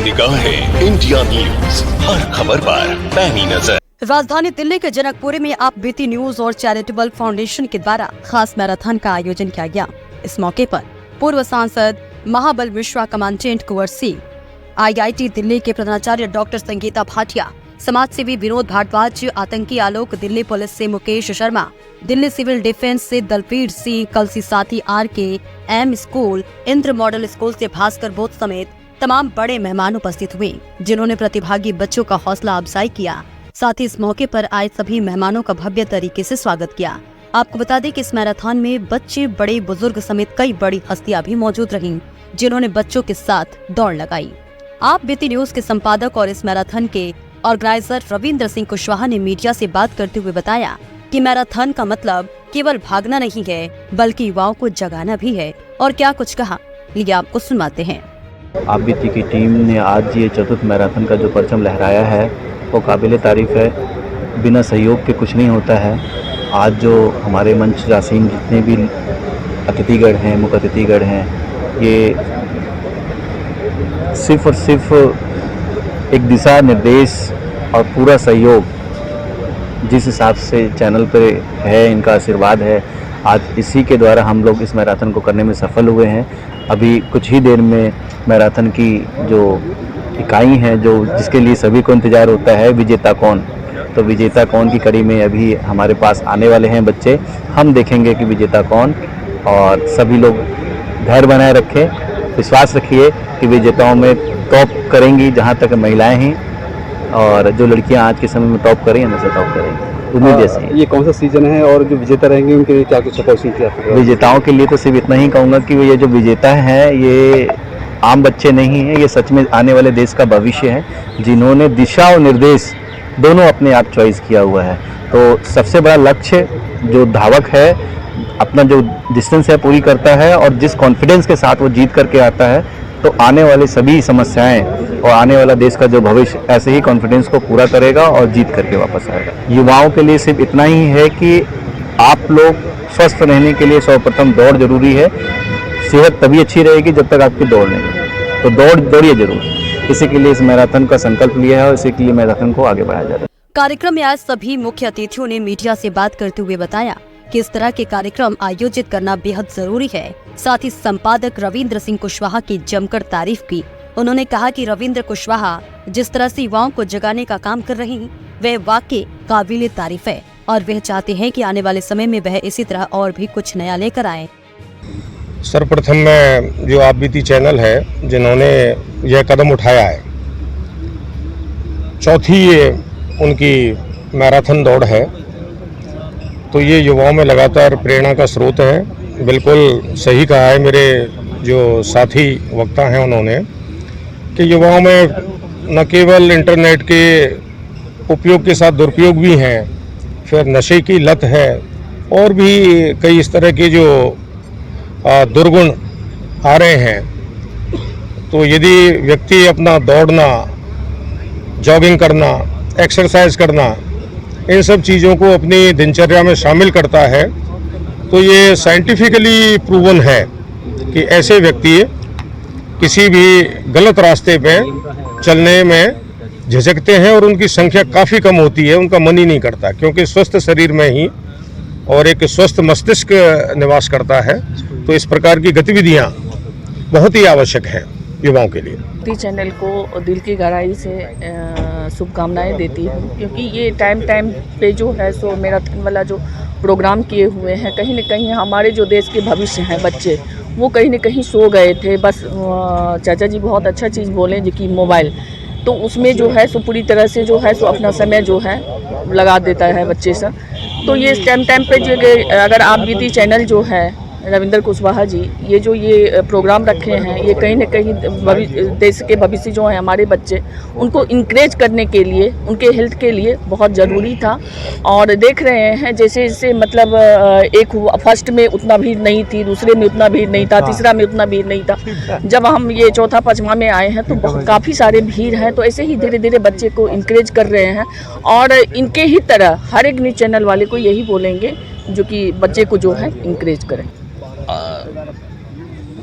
निगाहें India news, हर खबर पर पैनी नजर। राजधानी दिल्ली के जनकपुरी में आप बीती न्यूज और चैरिटेबल फाउंडेशन के द्वारा खास मैराथन का आयोजन किया गया। इस मौके पर पूर्व सांसद महाबल मिश्रा, कमांडेंट कुंवर सिंह, IIT दिल्ली के प्रधानाचार्य डॉक्टर संगीता भाटिया, समाज सेवी विनोद भारद्वाज, आतंकी आलोक, दिल्ली पुलिस से मुकेश शर्मा, दिल्ली सिविल डिफेंस से दलवीर सिंह, कलसी साथी RKM school, Indra model school से भास्कर बोध समेत तमाम बड़े मेहमान उपस्थित हुए, जिन्होंने प्रतिभागी बच्चों का हौसला अफजाई किया। साथ ही इस मौके पर आए सभी मेहमानों का भव्य तरीके से स्वागत किया। आपको बता दें कि इस मैराथन में बच्चे, बड़े बुजुर्ग समेत कई बड़ी हस्तियां भी मौजूद रहीं, जिन्होंने बच्चों के साथ दौड़ लगाई। आप बीती न्यूज के संपादक और इस मैराथन के ऑर्गेनाइजर रविंद्र सिंह कुशवाहा ने मीडिया से बात करते हुए बताया कि मैराथन का मतलब केवल भागना नहीं है, बल्कि युवाओं को जगाना भी है। और क्या कुछ कहा, लिए आपको सुनाते हैं। आप बीती की टीम ने आज ये चतुर्थ मैराथन का जो परचम लहराया है वो काबिल तारीफ़ है। बिना सहयोग के कुछ नहीं होता है। आज जो हमारे मंच जासीन जितने भी अतिथिगण हैं, मुख्य अतिथिगण हैं, ये सिर्फ और सिर्फ एक दिशा निर्देश और पूरा सहयोग जिस हिसाब से चैनल पर है, इनका आशीर्वाद है। आज इसी के द्वारा हम लोग इस मैराथन को करने में सफल हुए हैं। अभी कुछ ही देर में मैराथन की जो इकाई है, जो जिसके लिए सभी को इंतज़ार होता है, विजेता कौन, तो विजेता कौन की कड़ी में अभी हमारे पास आने वाले हैं बच्चे। हम देखेंगे कि विजेता कौन, और सभी लोग धैर्य बनाए रखें, विश्वास रखिए कि विजेताओं में टॉप करेंगी जहां तक महिलाएं हैं, और जो लड़कियां आज के समय में टॉप करेंगी हमेशा टॉप करेंगी। उम्मीद ऐसी। ये कौन सा सीजन है और जो विजेता रहेंगे उनके लिए क्या कुछ अपॉर्चुनिटी है? विजेताओं के लिए तो सिर्फ इतना ही कहूँगा कि ये जो विजेता हैं ये आम बच्चे नहीं हैं, ये सच में आने वाले देश का भविष्य है, जिन्होंने दिशा और निर्देश दोनों अपने आप चॉइस किया हुआ है। तो सबसे बड़ा लक्ष्य जो धावक है अपना जो डिस्टेंस है पूरी करता है, और जिस कॉन्फिडेंस के साथ वो जीत करके आता है, तो आने वाले सभी समस्याएं और आने वाला देश का जो भविष्य ऐसे ही कॉन्फिडेंस को पूरा करेगा और जीत करके वापस आएगा। युवाओं के लिए सिर्फ इतना ही है कि आप लोग स्वस्थ रहने के लिए सर्वप्रथम दौड़ जरूरी है। सेहत तभी अच्छी रहेगी जब तक आपकी दौड़ नहीं है, तो दौड़िए जरूर। इसी के लिए इस मैराथन का संकल्प लिया है और इसी के लिए मैराथन को आगे बढ़ाया जा रहा है। कार्यक्रम में आज सभी मुख्य अतिथियों ने मीडिया से बात करते हुए बताया कि इस तरह के कार्यक्रम आयोजित करना बेहद जरूरी है। साथ ही संपादक रविंद्र सिंह कुशवाहा की जमकर तारीफ की। उन्होंने कहा कि रविंद्र कुशवाहा जिस तरह से युवाओं को जगाने का काम कर रहे हैं, वह वाकई काबिल तारीफ है, और वह चाहते हैं कि आने वाले समय में वह इसी तरह और भी कुछ नया लेकर आए। सर्वप्रथम में जो आप बीती चैनल है जिन्होंने यह कदम उठाया है, चौथी ये उनकी मैराथन दौड़ है, तो ये युवाओं में लगातार प्रेरणा का स्रोत है। बिल्कुल सही कहा है मेरे जो साथी वक्ता हैं उन्होंने, कि युवाओं में न केवल इंटरनेट के उपयोग के साथ दुरुपयोग भी हैं, फिर नशे की लत है, और भी कई इस तरह के जो दुर्गुण आ रहे हैं। तो यदि व्यक्ति अपना दौड़ना, जॉगिंग करना, एक्सरसाइज करना, इन सब चीज़ों को अपनी दिनचर्या में शामिल करता है, तो ये साइंटिफिकली प्रूवन है कि ऐसे व्यक्ति किसी भी गलत रास्ते पे चलने में झिझकते हैं और उनकी संख्या काफ़ी कम होती है, उनका मन ही नहीं करता, क्योंकि स्वस्थ शरीर में ही और एक स्वस्थ मस्तिष्क निवास करता है। तो इस प्रकार की गतिविधियां बहुत ही आवश्यक है युवाओं के लिए। चैनल को दिल की गहराई से शुभकामनाएं देती हूँ, क्योंकि ये टाइम पे जो है सो मैराथन वाला जो प्रोग्राम किए हुए हैं, कहीं न कहीं हमारे जो देश के भविष्य हैं बच्चे, वो कहीं न कहीं सो गए थे। बस चाचा जी बहुत अच्छा चीज़ बोले जो कि मोबाइल, तो उसमें जो है सो पूरी तरह से जो है सो अपना समय जो है लगा देता है बच्चे सब। तो ये टाइम पे जो अगर आप बीती चैनल जो है रविंद्र कुशवाहा जी ये जो ये प्रोग्राम रखे हैं, ये कहीं न कहीं देश के भविष्य जो हैं हमारे बच्चे, उनको इंकरेज करने के लिए, उनके हेल्थ के लिए बहुत ज़रूरी था। और देख रहे हैं जैसे जैसे मतलब एक फर्स्ट में उतना भीड़ नहीं थी, दूसरे में उतना भीड़ नहीं था, तीसरा में उतना भीड़ नहीं था, जब हम ये चौथा पाँचवा में आए हैं तो काफ़ी सारे भीड़ हैं। तो ऐसे ही धीरे धीरे बच्चे को इंकरेज कर रहे हैं, और इनके ही तरह हर एक न्यूज़ चैनल वाले को यही बोलेंगे जो कि बच्चे को जो है इंकरेज करें।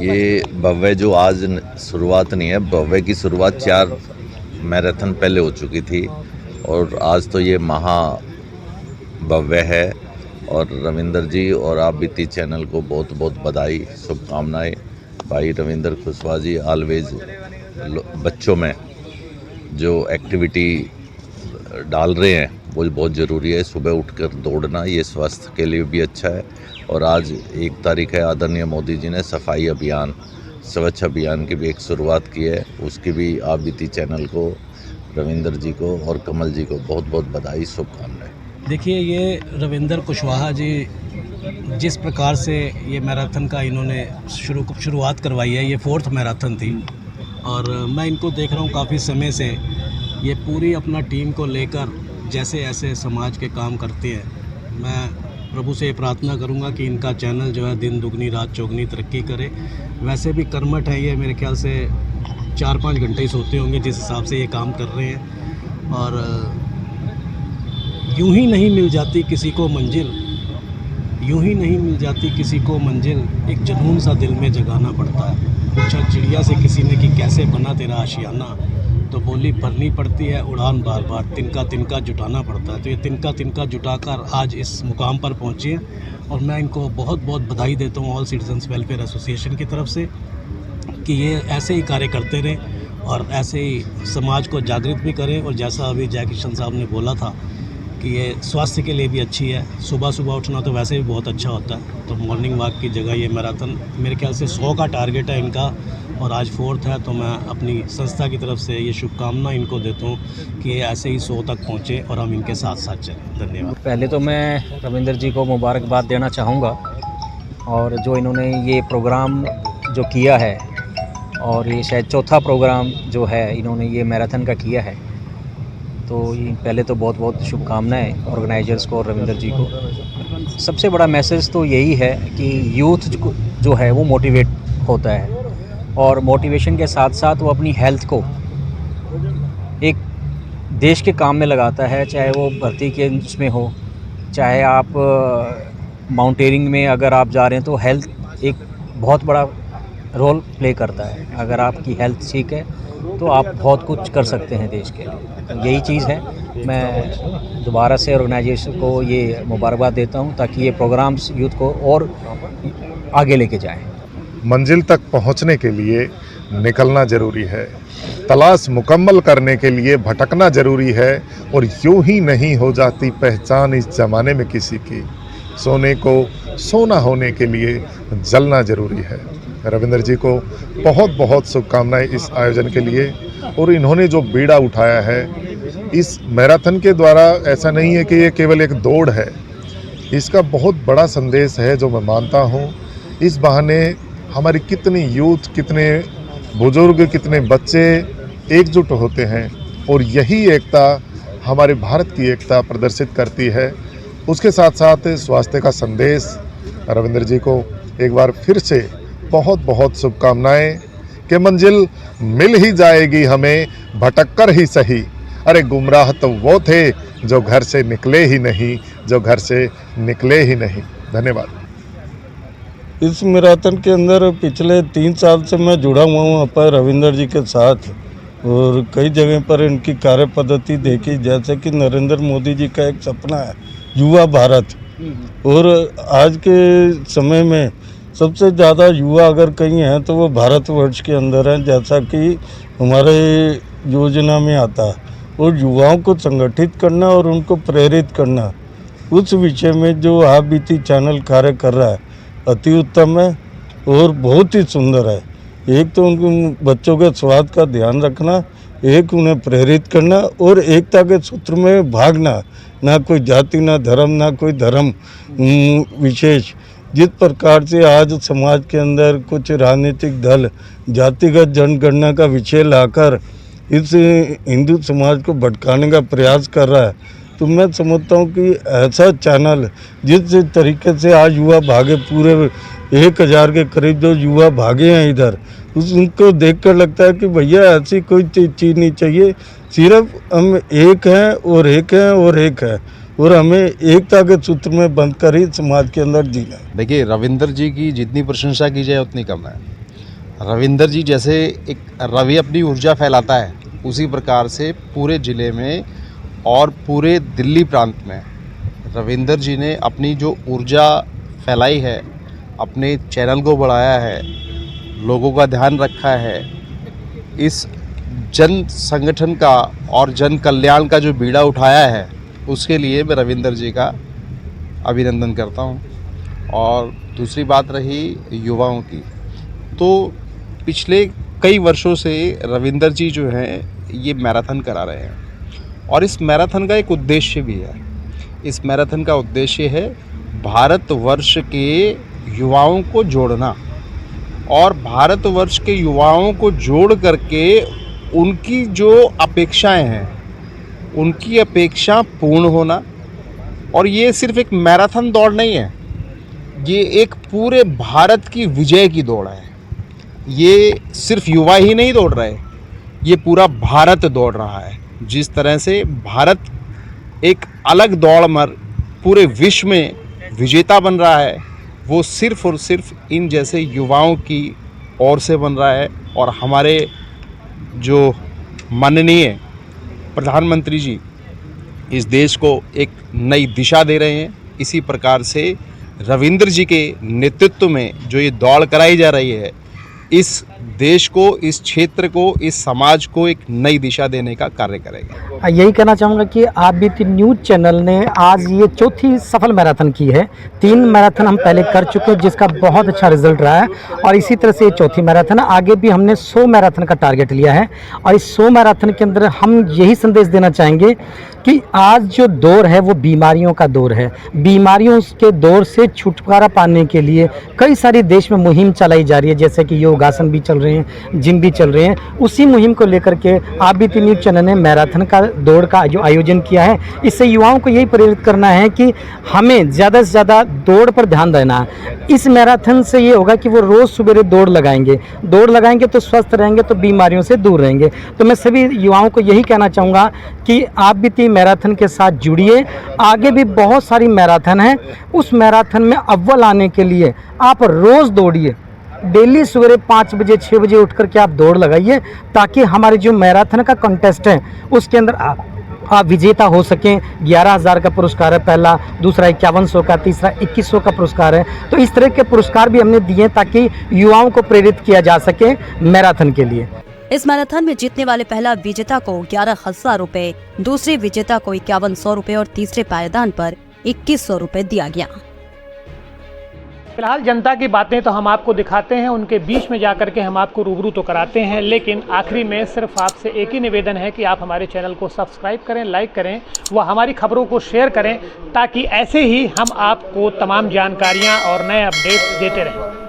ये भव्य जो आज शुरुआत नहीं है, भव्य की शुरुआत 4 मैराथन पहले हो चुकी थी और आज तो ये महा भव्य है। और रविंदर जी और आप बीती चैनल को बहुत बहुत बधाई, शुभकामनाएं। भाई रविंदर कुशवाहा जी ऑलवेज बच्चों में जो एक्टिविटी डाल रहे हैं वो बहुत ज़रूरी है। सुबह उठकर दौड़ना ये स्वास्थ्य के लिए भी अच्छा है। और आज 1 तारीख है, आदरणीय मोदी जी ने सफाई अभियान, स्वच्छ अभियान की भी एक शुरुआत की है। उसकी भी आप बीती चैनल को, रविंदर जी को और कमल जी को बहुत बहुत बधाई, शुभकामनाएं। देखिए, ये रविंदर कुशवाहा जी जिस प्रकार से ये मैराथन का इन्होंने शुरुआत करवाई है, ये 4th मैराथन थी और मैं इनको देख रहा हूँ काफ़ी समय से। ये पूरी अपना टीम को लेकर जैसे ऐसे समाज के काम करते हैं। मैं प्रभु से प्रार्थना करूंगा कि इनका चैनल जो है दिन दुगनी रात चौगनी तरक्की करे। वैसे भी कर्मठ है ये, मेरे ख्याल से 4-5 घंटे ही सोते होंगे जिस हिसाब से ये काम कर रहे हैं। और यूं ही नहीं मिल जाती किसी को मंजिल, यूं ही नहीं मिल जाती किसी को मंजिल, एक जुनून सा दिल में जगाना पड़ता है। पूछा चिड़िया से किसी ने कि कैसे बना तेरा आशियाना, तो बोली भरनी पड़ती है उड़ान बार बार, तिनका तिनका जुटाना पड़ता है। तो ये तिनका तिनका जुटाकर आज इस मुकाम पर पहुँचे हैं और मैं इनको बहुत बहुत बधाई देता हूँ ऑल सिटीजन्स वेलफेयर एसोसिएशन की तरफ से कि ये ऐसे ही कार्य करते रहें और ऐसे ही समाज को जागृत भी करें। और जैसा अभी जय किशन साहब ने बोला था कि ये स्वास्थ्य के लिए भी अच्छी है। सुबह सुबह उठना तो वैसे भी बहुत अच्छा होता है, तो मॉर्निंग वॉक की जगह ये मैराथन मेरे ख्याल से 100 का टारगेट है इनका और आज 4th है। तो मैं अपनी संस्था की तरफ से ये शुभकामना इनको देता हूँ कि ये ऐसे ही 100 तक पहुँचे और हम इनके साथ साथ चलें। धन्यवाद। पहले तो मैं रविंदर जी को मुबारकबाद देना चाहूँगा और जो इन्होंने ये प्रोग्राम जो किया है, और ये शायद 4था प्रोग्राम जो है इन्होंने ये मैराथन का किया है, तो ये पहले तो बहुत बहुत शुभकामनाएं ऑर्गेनाइजर्स को और रविंदर जी को। सबसे बड़ा मैसेज तो यही है कि यूथ जो है वो मोटिवेट होता है और मोटिवेशन के साथ साथ वो अपनी हेल्थ को एक देश के काम में लगाता है, चाहे वो भर्ती के उसमें हो, चाहे आप माउंटेनियरिंग में अगर आप जा रहे हैं तो हेल्थ एक बहुत बड़ा रोल प्ले करता है। अगर आपकी हेल्थ ठीक है तो आप बहुत कुछ कर सकते हैं देश के लिए। तो यही चीज़ है, मैं दोबारा से ऑर्गेनाइजेशन को ये मुबारकबाद देता हूँ ताकि ये प्रोग्राम्स यूथ को और आगे लेके जाएं। मंजिल तक पहुंचने के लिए निकलना ज़रूरी है, तलाश मुकम्मल करने के लिए भटकना ज़रूरी है और यूं ही नहीं हो जाती पहचान इस ज़माने में किसी की। सोने को सोना होने के लिए जलना ज़रूरी है। रविंदर जी को बहुत बहुत शुभकामनाएं इस आयोजन के लिए। और इन्होंने जो बीड़ा उठाया है इस मैराथन के द्वारा, ऐसा नहीं है कि ये केवल एक दौड़ है, इसका बहुत बड़ा संदेश है जो मैं मानता हूँ। इस बहाने हमारी कितनी यूथ, कितने बुजुर्ग, कितने बच्चे एकजुट होते हैं और यही एकता हमारे भारत की एकता प्रदर्शित करती है। उसके साथ साथ स्वास्थ्य का संदेश। रविंदर जी को एक बार फिर से बहुत बहुत शुभकामनाएं कि मंजिल मिल ही जाएगी हमें, भटक कर ही सही। अरे गुमराह तो वो थे जो घर से निकले ही नहीं, जो घर से निकले ही नहीं। धन्यवाद। इस मैराथन के अंदर पिछले 3 साल से मैं जुड़ा हुआ हूँ पर रविंदर जी के साथ, और कई जगह पर इनकी कार्य पद्धति देखी। जैसे कि नरेंद्र मोदी जी का एक सपना है युवा भारत, और आज के समय में सबसे ज़्यादा युवा अगर कहीं हैं तो वो भारतवर्ष के अंदर हैं, जैसा कि हमारे योजना में आता है। और युवाओं को संगठित करना और उनको प्रेरित करना, उस विषय में जो आप बीती चैनल कार्य कर रहा है अति उत्तम है और बहुत ही सुंदर है। एक तो उनको बच्चों के स्वास्थ्य का ध्यान रखना, एक उन्हें प्रेरित करना और एकता के सूत्र में भागना, ना कोई जाति, ना धर्म, ना कोई धर्म विशेष। जिस प्रकार से आज समाज के अंदर कुछ राजनीतिक दल जातिगत जनगणना का विषय लाकर इस हिंदू समाज को भटकाने का प्रयास कर रहा है, तो मैं समझता हूँ कि ऐसा चैनल जिस तरीके से आज युवा भागे, पूरे 1000 के करीब जो युवा भागे हैं इधर, उनको देखकर लगता है कि भैया ऐसी कोई चीज़ नहीं चाहिए। सिर्फ हम एक हैं और एक हैं और एक है, और हमें एकता के सूत्र में बंद कर ही समाज के अंदर जीना है। देखिए, रविंदर जी की जितनी प्रशंसा की जाए उतनी कम है। रविंदर जी जैसे एक रवि अपनी ऊर्जा फैलाता है, उसी प्रकार से पूरे ज़िले में और पूरे दिल्ली प्रांत में रविंदर जी ने अपनी जो ऊर्जा फैलाई है, अपने चैनल को बढ़ाया है, लोगों का ध्यान रखा है, इस जन संगठन का और जन कल्याण का जो बीड़ा उठाया है, उसके लिए मैं रविंदर जी का अभिनंदन करता हूँ। और दूसरी बात रही युवाओं की, तो पिछले कई वर्षों से रविंदर जी जो हैं ये मैराथन करा रहे हैं और इस मैराथन का एक उद्देश्य भी है। इस मैराथन का उद्देश्य है भारतवर्ष के युवाओं को जोड़ना और भारतवर्ष के युवाओं को जोड़ करके उनकी जो अपेक्षाएं हैं, उनकी अपेक्षा पूर्ण होना। और ये सिर्फ एक मैराथन दौड़ नहीं है, ये एक पूरे भारत की विजय की दौड़ है। ये सिर्फ युवा ही नहीं दौड़ रहे, ये पूरा भारत दौड़ रहा है। जिस तरह से भारत एक अलग दौड़ में पूरे विश्व में विजेता बन रहा है, वो सिर्फ और सिर्फ इन जैसे युवाओं की ओर से बन रहा है। और हमारे जो माननीय प्रधानमंत्री जी इस देश को एक नई दिशा दे रहे हैं। इसी प्रकार से रविंदर जी के नेतृत्व में जो ये दौड़ कराई जा रही है, इस देश को, इस क्षेत्र को, इस समाज को एक नई दिशा देने का कार्य करेगा। यही कहना चाहूँगा कि आरबीटी न्यूज़ चैनल ने आज ये चौथी सफल मैराथन की है। 3 मैराथन हम पहले कर चुके हैं जिसका बहुत अच्छा रिजल्ट रहा है और इसी तरह से ये चौथी मैराथन है। आगे भी हमने 100 मैराथन का टारगेट लिया है और इस 100 मैराथन के अंदर हम यही संदेश देना चाहेंगे कि आज जो दौर है वो बीमारियों का दौर है। बीमारियों के दौर से छुटकारा पाने के लिए कई सारी देश में मुहिम चलाई जा रही है, जैसे कि योगासन भी चल रहे हैं, जिम भी चल रहे हैं। उसी मुहिम को लेकर के आरबीटी न्यूज़ चैनल ने मैराथन का दौड़ का जो आयोजन किया है, इससे युवाओं को यही प्रेरित करना है कि हमें ज़्यादा से ज़्यादा दौड़ पर ध्यान देना है। इस मैराथन से ये होगा कि वो रोज़ सुबह दौड़ लगाएंगे तो स्वस्थ रहेंगे, तो बीमारियों से दूर रहेंगे। तो मैं सभी युवाओं को यही कहना चाहूँगा कि आप भी मैराथन के साथ जुड़िए। आगे भी बहुत सारी मैराथन है, उस मैराथन में अव्वल आने के लिए आप रोज़ दौड़िए। डेली सवेरे 5 बजे 6 बजे उठ करके आप दौड़ लगाइए, ताकि हमारे जो मैराथन का कॉन्टेस्ट है उसके अंदर आप विजेता हो सकें। 11,000 का पुरस्कार है पहला, दूसरा 5100 का, तीसरा 2100 का पुरस्कार है। तो इस तरह के पुरस्कार भी हमने दिए ताकि युवाओं को प्रेरित किया जा सके मैराथन के लिए। इस मैराथन में जीतने वाले पहला विजेता को 11,000 रुपए, दूसरे विजेता को 5100 रुपए और तीसरे पायदान पर 2100 रुपए दिया गया। फिलहाल जनता की बातें तो हम आपको दिखाते हैं, उनके बीच में जाकर के हम आपको रूबरू तो कराते हैं, लेकिन आखिरी में सिर्फ आपसे एक ही निवेदन है कि आप हमारे चैनल को सब्सक्राइब करें, लाइक करें, व हमारी खबरों को शेयर करें, ताकि ऐसे ही हम आपको तमाम जानकारियां और नए अपडेट्स देते रहें।